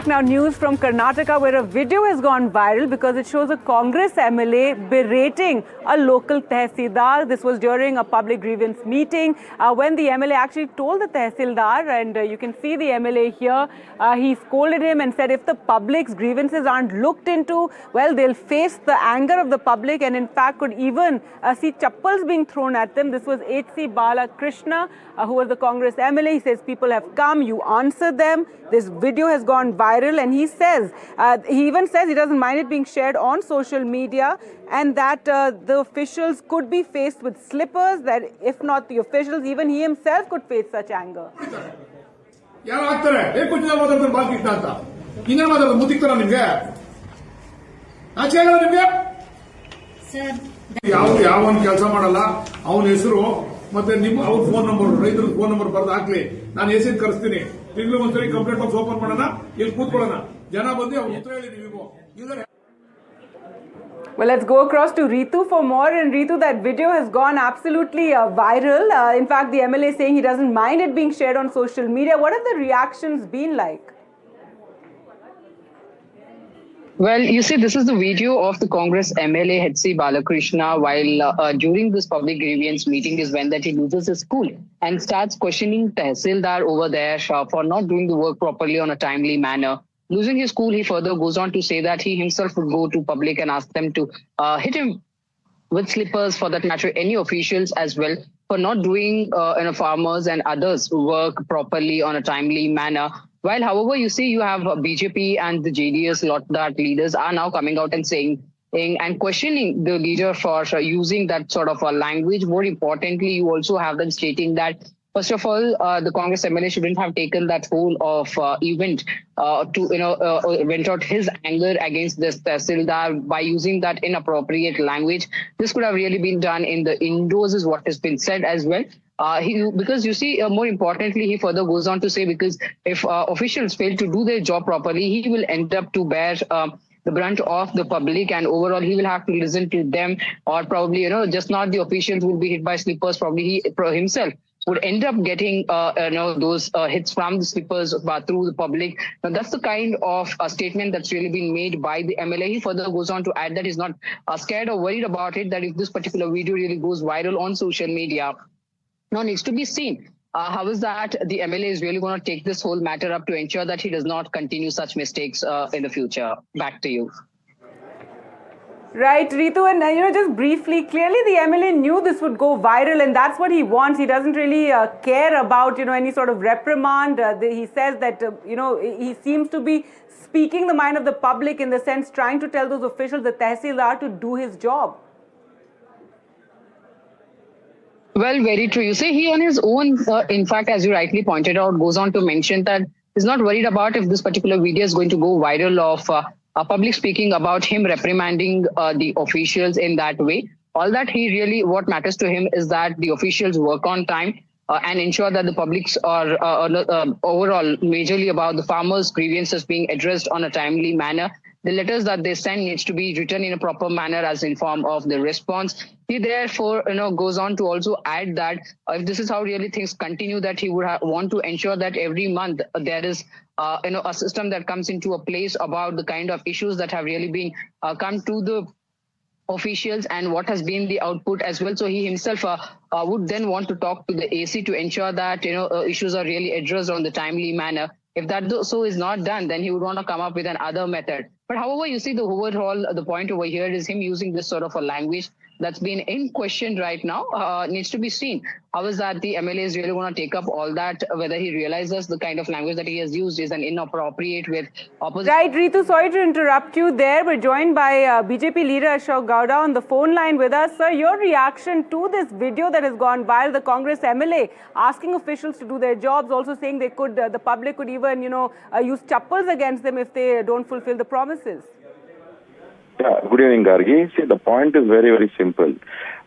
Now news from Karnataka where a video has gone viral because it shows a Congress MLA berating a local Tehsildar. This was during a public grievance meeting when the MLA actually told the Tehsildar, and you can see the MLA here, he scolded him and said if the public's grievances aren't looked into, well, they'll face the anger of the public and in fact could even see chappals being thrown at them. This was H.C. Balakrishna, who was the Congress MLA. He says people have come, you answer them. This video has gone viral, and he says, he even says he doesn't mind it being shared on social media, and that the officials could be faced with slippers, that if not the officials, even he himself could face such anger. ಮತ್ತೆ ನಿಮ್ಮ ಅವ್ರ phone number ರೈತರ phone number ಬರೆದು ಹಾಕ್ಲಿ, ನಾನು ಎಸಿದ್ ಕರೆಸ್ತೀನಿ. ತಿಂಗಳು ಒಂದ್ಸರಿ complaint box open ಮಾಡೋಣ, ಇಲ್ಲಿ ಕೂತ್ಕೊಳ್ಳೋಣ, ಜನ ಬಂದು ಅವ್ರು ಉತ್ತರ ಹೇಳಿ ನೀವು. Well, let's go across to Ritu for more. And Ritu, that video has gone absolutely viral. In fact, the MLA saying he doesn't mind it being shared on social media. What have the reactions been like? Well, you see, this is the video of the Congress MLA H.C. Balakrishna while during this public grievance meeting is when that he loses his cool and starts questioning Tehsildar over there for not doing the work properly on a timely manner. Losing his cool, he further goes on to say that he himself would go to public and ask them to hit him with slippers, for that matter, any officials as well, for not doing farmers and others work properly on a timely manner. While, however, you see, you have BJP and the JDS, lot that leaders are now coming out and saying and questioning the leader for using that sort of a language. More importantly, you also have them stating that, first of all, the Congress MLA shouldn't have taken that whole of event to vent out his anger against this Tehsildar by using that inappropriate language. This could have really been done in the indoors, is what has been said as well. Because you see, more importantly, he further goes on to say, because if officials fail to do their job properly, he will end up to bear the brunt of the public, and overall he will have to listen to them, or probably, just not the officials will be hit by slippers, probably he himself would end up getting those hits from the slippers through the public. Now, that's the kind of statement that's really been made by the MLA. He further goes on to add that he's not scared or worried about it, that if this particular video really goes viral on social media, now needs to be seen. How is that the MLA is really going to take this whole matter up to ensure that he does not continue such mistakes in the future? Back to you. Right, Ritu, and just briefly, clearly the MLA knew this would go viral, and that's what he wants. He doesn't really care about any sort of reprimand. He says that he seems to be speaking the mind of the public, in the sense trying to tell those officials, the Tehsildar, to do his job. Well, very true. You see, he on his own, in fact, as you rightly pointed out, goes on to mention that he's not worried about if this particular video is going to go viral of public speaking about him reprimanding the officials in that way. All that what matters to him is that the officials work on time and ensure that the publics are overall majorly about the farmers' grievances being addressed on a timely manner. The letters that they send needs to be written in a proper manner as in form of the response. He therefore, goes on to also add that if this is how really things continue, that he would want to ensure that every month there is, a system that comes into a place about the kind of issues that have really been come to the officials and what has been the output as well. So he himself would then want to talk to the AC to ensure that, issues are really addressed on the timely manner. If that so is not done, then he would want to come up with another method. But however, you see, the overall, the point over here is him using this sort of a language that's been in question right now. Needs to be seen. How is that the MLA is really going to take up all that, whether he realizes the kind of language that he has used is an inappropriate with opposite. Right, Ritu, sorry to interrupt you there. We're joined by BJP leader Ashok Gowda on the phone line with us. Sir, your reaction to this video that has gone viral, the Congress MLA asking officials to do their jobs, also saying they could, the public could even, use chappals against them if they don't fulfill the promises. Yeah, good evening, Gargi. See, the point is very, very simple.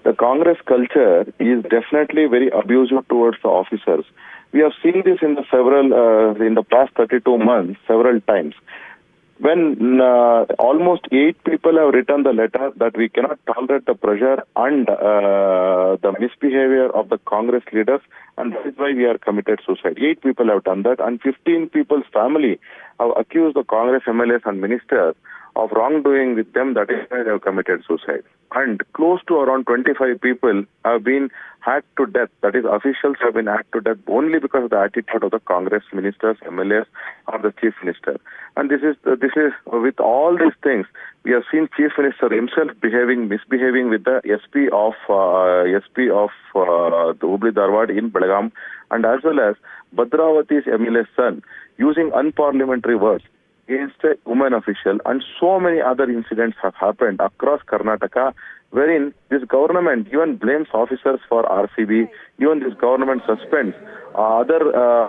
The Congress culture is definitely very abusive towards the officers. We have seen this in the past 32 months, several times. When almost 8 people have written the letter that we cannot tolerate the pressure and the misbehavior of the Congress leaders and that is why we are committed suicide. 8 people have done that, and 15 people's family have accused the Congress MLAs and ministers of wrongdoing with them. That is why they have committed suicide. And close to around 25 people have been hacked to death. That is, officials have been hacked to death only because of the attitude of the Congress ministers, MLAs, or the Chief Minister. And this is with all these things, we have seen Chief Minister himself misbehaving with the SP of the Hubli Dharwad in Belgaum, and as well as Bhadravati's MLA's son using unparliamentary words against a woman official, and so many other incidents have happened across Karnataka, wherein this government even blames officers for RCB, even this government suspends other